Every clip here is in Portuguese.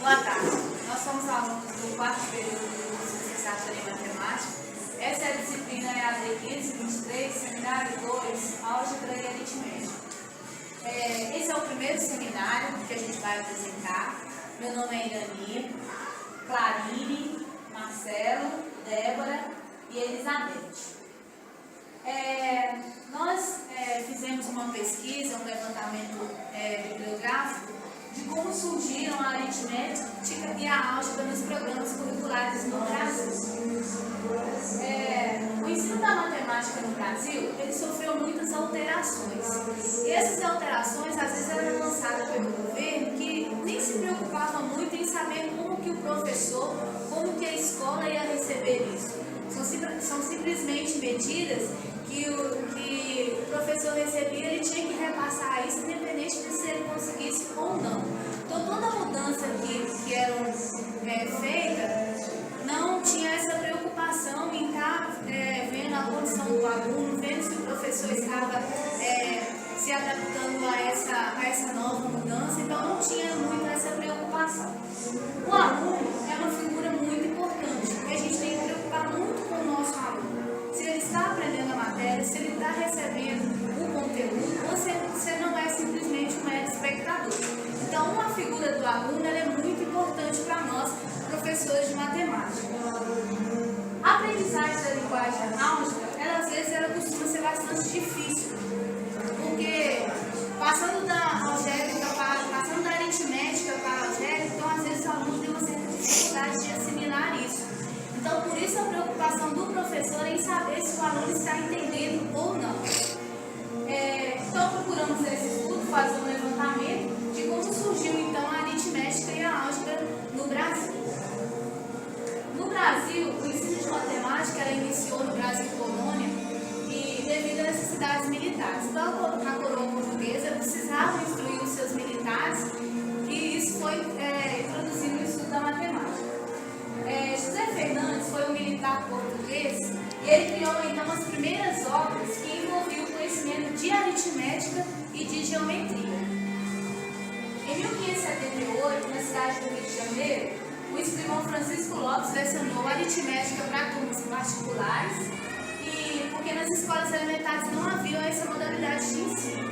Boa tarde. Nós somos alunos do quarto período do curso de Licenciatura em Matemática. Essa é a disciplina EAD 1523, Seminário 2, Álgebra e Aritmética. Esse é o primeiro seminário que a gente vai apresentar. Meu nome é Irani, Clarine, Marcelo, Débora e Elizabeth. Nós fizemos uma pesquisa, um levantamento bibliográfico de como surgiram a aritmética e a álgebra nos programas curriculares no Brasil. O ensino da matemática no Brasil, ele sofreu muitas alterações. E essas alterações, às vezes, eram lançadas pelo governo, que nem se preocupava muito em saber como que o professor, como que a escola ia receber isso. São simplesmente medidas que o professor recebia, ele tinha que repassar isso, independente de se ele conseguisse ou não. Então, toda mudança que era feita, não tinha essa preocupação em estar vendo a condição do aluno, vendo se o professor estava se adaptando a essa nova mudança, então não tinha muito essa preocupação. O aluno é uma figura muito importante, porque a gente tem que preocupar muito com o nosso aluno. Se ele está aprendendo a matéria, se ele está recebendo o conteúdo, você não é simplesmente um mero espectador. Então, uma figura do aluno ela é muito importante para nós, professores de matemática. A aprendizagem da linguagem álgebra, ela às vezes costuma ser bastante difícil, porque passando da algébrica passando da aritmética para a algébrica, então às vezes o aluno tem uma certa dificuldade de assimilar isso. Então, por isso a preocupação do professor em saber se o aluno está entendendo ou não. Então, procuramos nesse estudo fazer um levantamento de como surgiu então a aritmética e a álgebra no Brasil. No Brasil, o ensino de matemática ela iniciou no Brasil colônia e devido a necessidades militares. Então, a coroa portuguesa precisava instruir os seus militares e isso foi introduzido no estudo da matemática. José Fernandes foi um militar português e ele criou então as primeiras obras que envolviam o conhecimento de aritmética e de geometria. Em 1578, na cidade do Rio de Janeiro, o escrivão Francisco Lopes lecionou aritmética para turmas particulares e porque nas escolas elementares não havia essa modalidade de ensino.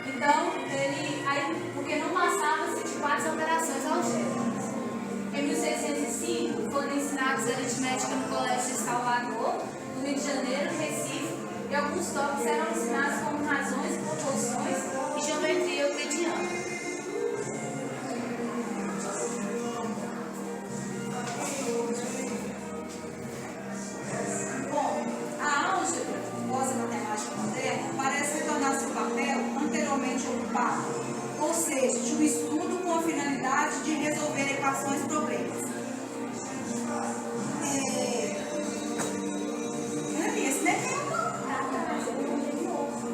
Então, porque não passava-se de 4 operações algébricas. Em 1605, foram ensinados aritmética no Colégio de Salvador, no Rio de Janeiro, Recife, e alguns tópicos eram ensinados como razões, proporções e geometria euclidiana. Bom, a álgebra, pós-matemática moderna, parece retornar seu papel anteriormente ocupado, ou seja, de um estudo com a finalidade de resolver equações e problemas. Esse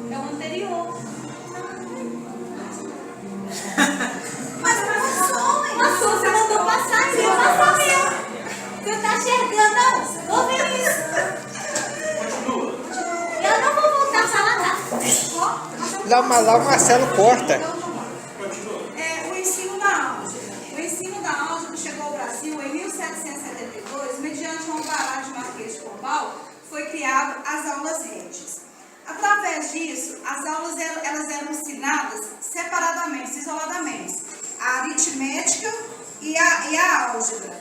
não é o anterior. Mas passou, você mandou passar, você vai passar mesmo. Você está enxergando, não? Vou ver isso. Eu não vou voltar a falar nada. Lá o Marcelo corta. O ensino da álgebra. O ensino da álgebra chegou ao Brasil em 1772, mediante um alvará de Marquês de Pombal, foi criado as aulas rédeas. Através disso, as aulas elas eram ensinadas separadamente, isoladamente, a aritmética e a álgebra.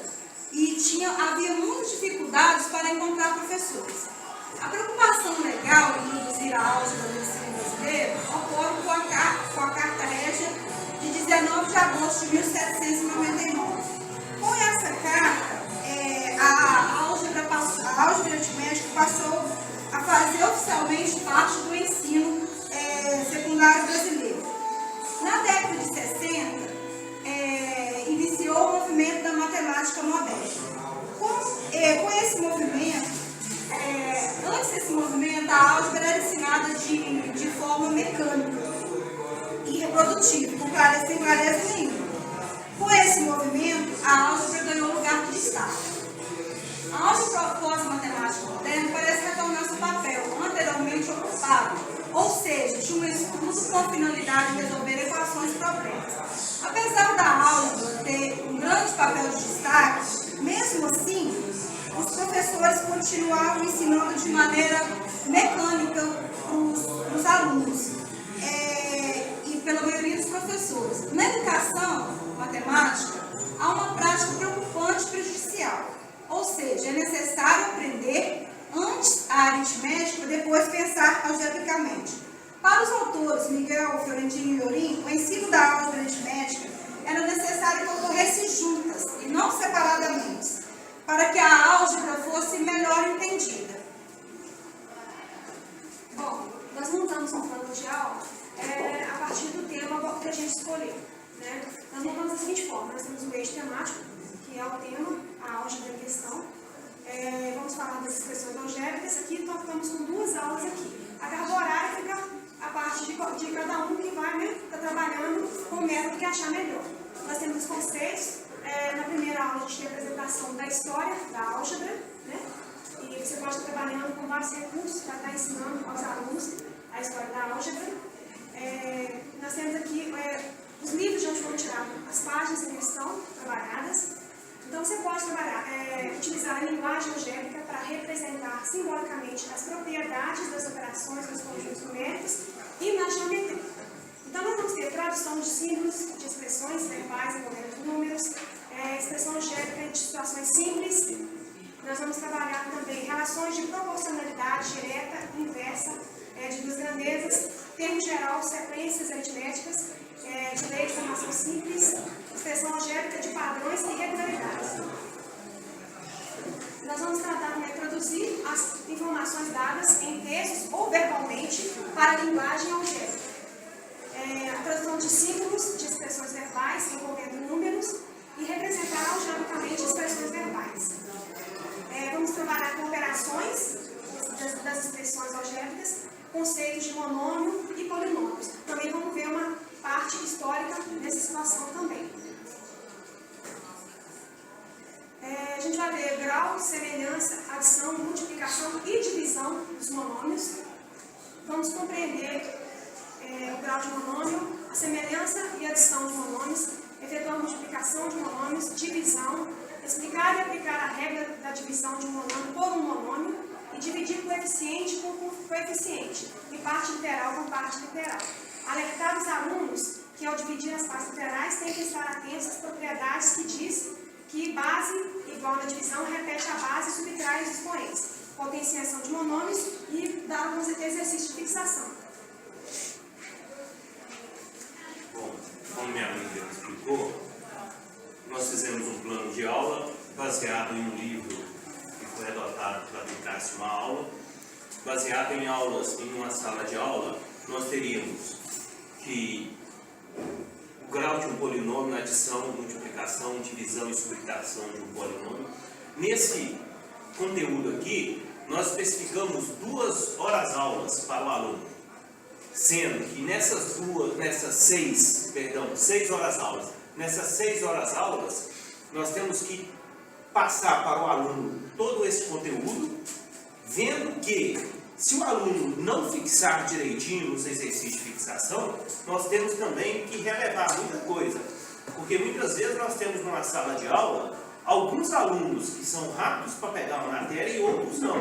E havia muitas dificuldades para encontrar professores. A preocupação legal em introduzir a álgebra no ensino brasileiro ocorre com a Carta Régia de 19 de agosto de 1799. Com essa carta, a álgebra aritmética passou a fazer oficialmente parte do ensino secundário brasileiro. Na década de 60, iniciou o movimento da matemática moderna. Com esse movimento, antes desse movimento, a álgebra era ensinada de forma mecânica e reprodutiva, sem clareza nenhuma. Com esse movimento, a álgebra ganhou lugar de destaque. A álgebra pós-matemática moderna parece retornar seu papel anteriormente ocupado, ou seja, de um estudo com a finalidade de resolver equações e problemas. Apesar da álgebra ter um grande continuar ensinando de maneira mecânica para os alunos e pela maioria dos professores. Na educação matemática, há uma prática preocupante e prejudicial, ou seja, é necessário aprender antes a aritmética para depois pensar algebricamente. Para os autores Miguel, Fiorentino e Iorim, o ensino da álgebra aritmética era necessário que ocorresse juntas e não separadamente, para que a álgebra fosse melhor entendida. Bom, nós montamos um plano de aula a partir do tema que a gente escolheu. Né? Nós montamos da seguinte forma: nós temos um eixo temático, que é o tema, a álgebra em questão. Vamos falar das expressões algébricas. Aqui nós estamos com 2 aulas aqui. A carga horária fica a parte de cada um que vai tá trabalhando com o método que achar melhor. Nós temos os conceitos. Na primeira aula a gente tem a apresentação da história da álgebra, né? E você pode estar trabalhando com vários recursos para estar ensinando aos alunos a história da álgebra. Nós temos aqui os livros de onde foram tiradas as páginas em questão trabalhadas. Então você pode utilizar a linguagem algébrica para representar simbolicamente as propriedades das operações dos conjuntos numéricos e na geometria. Então nós vamos ter tradução de símbolos, de expressões verbais envolvendo números, expressão algébrica de situações simples. Nós vamos trabalhar também relações de proporcionalidade direta e inversa de 2 grandezas, termo geral, sequências aritméticas, de lei de formação simples, expressão algébrica de padrões e regularidades. Nós vamos tratar também de traduzir as informações dadas em textos ou verbalmente para a linguagem algébrica. A tradução de símbolos, de expressões verbais envolvendo números e representar algebricamente expressões verbais. Vamos trabalhar com operações das expressões algébricas, conceitos de monômio e polinômios. Também vamos ver uma parte histórica dessa situação também. A gente vai ver grau, semelhança, adição, multiplicação e divisão dos monômios. Vamos compreender o grau de monômio, a semelhança e adição de monômios, efetuar a multiplicação de monômios, divisão, explicar e aplicar a regra da divisão de um monômio por um monômio e dividir coeficiente por coeficiente e parte literal com parte literal. Alertar os alunos que ao dividir as partes literais têm que estar atentos às propriedades que diz que base igual na divisão repete a base e subtrai os expoentes, potenciação de monômios e dar alguns exercícios de fixação. Bom, como minha amiga explicou, nós fizemos um plano de aula baseado em um livro que foi adotado para aplicar-se uma aula. Baseado em aulas em uma sala de aula, nós teríamos que o grau de um polinômio, adição, multiplicação, divisão e subtração de um polinômio. Nesse conteúdo aqui, nós especificamos 2 horas aulas para o aluno, sendo que nessas 6 horas aulas, nessas 6 horas aulas, nós temos que passar para o aluno todo esse conteúdo, vendo que se o aluno não fixar direitinho nos exercícios de fixação, nós temos também que relevar muita coisa, porque muitas vezes nós temos numa sala de aula alguns alunos que são rápidos para pegar uma matéria e outros não.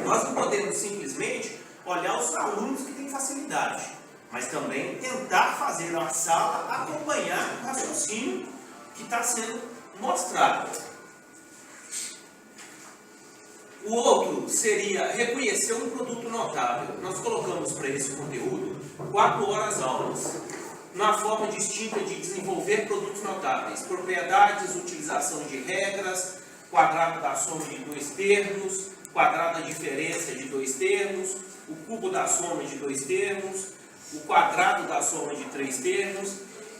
Nós não podemos simplesmente olhar os alunos que têm facilidade, mas também tentar fazer na sala acompanhar o raciocínio que está sendo mostrado. O outro seria reconhecer um produto notável. Nós colocamos para esse conteúdo 4 horas aulas, na forma distinta de desenvolver produtos notáveis, propriedades, utilização de regras, quadrado da soma de 2 termos, quadrado da diferença de 2 termos, o cubo da soma de 2 termos, o quadrado da soma de 3 termos.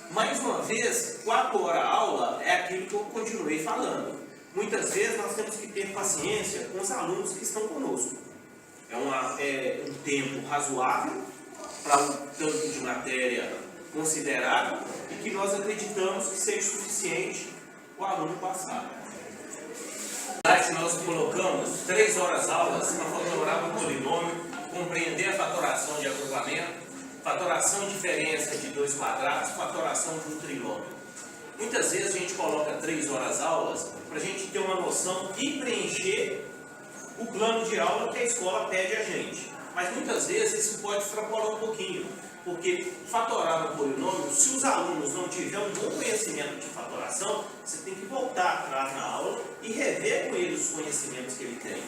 Mais uma vez, 4 horas aula é aquilo que eu continuei falando. Muitas vezes nós temos que ter paciência com os alunos que estão conosco. É um tempo razoável para um tanto de matéria considerável e que nós acreditamos que seja suficiente o aluno passar. Nós colocamos 3 horas aulas para fatorar um polinômio, compreender a fatoração de agrupamento, fatoração de diferença de 2 quadrados, fatoração de um trinômio. Muitas vezes a gente coloca 3 horas aulas para a gente ter uma noção e preencher o plano de aula que a escola pede a gente. Mas muitas vezes isso pode extrapolar um pouquinho, porque fatorar no polinômio, se os alunos não tiverem um bom conhecimento de fatoração, você tem que voltar atrás na aula e rever com eles os conhecimentos que ele tem.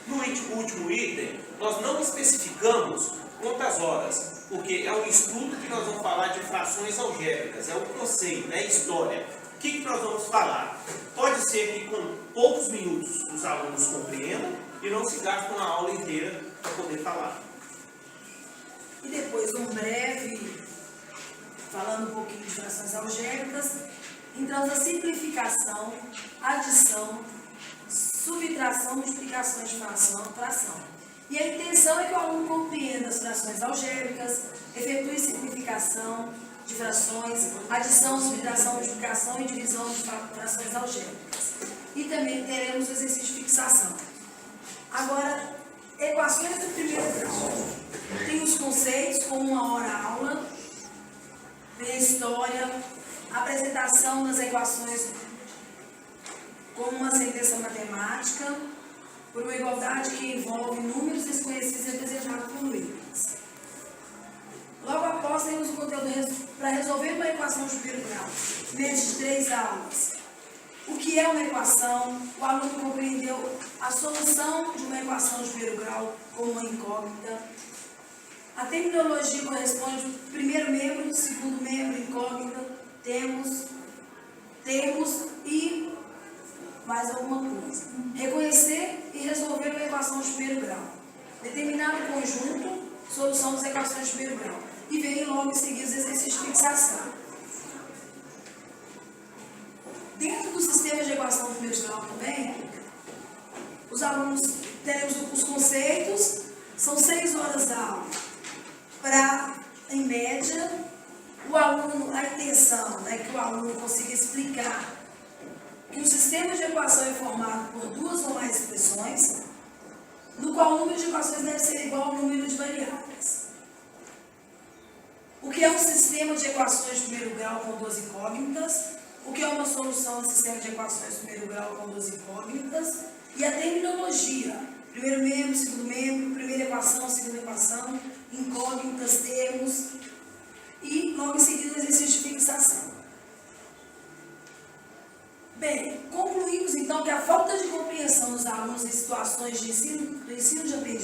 No último item, nós não especificamos quantas horas, porque é um estudo que nós vamos falar de frações algébricas, é o conceito, é a história. O que nós vamos falar? Pode ser que com poucos minutos os alunos compreendam e não se gastem uma aula inteira para poder falar. E depois um breve, falando um pouquinho de frações algébricas, entrando na simplificação, adição, subtração, multiplicação de fração. E a intenção é que o aluno compreenda as frações algébricas, efetue simplificação de frações, adição, subtração, multiplicação e divisão de frações algébricas. E também teremos o exercício de fixação. Agora, equações do primeiro grau. Tem os conceitos, com 1 hora aula, tem a história, a apresentação das equações com uma sentença matemática, por uma igualdade que envolve números desconhecidos e representados por números. Logo após, temos o conteúdo para resolver uma equação de primeiro grau, mediante de 3 aulas. O que é uma equação? O aluno compreendeu a solução de uma equação de primeiro grau como uma incógnita. A terminologia corresponde ao primeiro membro, segundo membro, incógnita, temos e mais alguma coisa. Reconhecer e resolver uma equação de primeiro grau. Determinar o conjunto, solução das equações de primeiro grau. E vem logo em seguida os exercícios de fixação. Dentro do sistema de equação de primeiro grau também, os alunos teremos os conceitos, são 6 horas da aula. Para, em média, o aluno, a intenção é que o aluno consiga explicar que o sistema de equação é formado por 2 ou mais expressões, no qual o número de equações deve ser igual ao número de variáveis. O que é um sistema de equações de primeiro grau com 2 incógnitas, o que é uma solução do sistema de equações de primeiro grau com 2 incógnitas, e a terminologia, primeiro membro, segundo membro, primeira equação, segunda equação, incógnitas, termos, e logo em seguida o exercício de fixação. Bem, concluímos então que a falta de compreensão dos alunos em situações de ensino de aprendizagem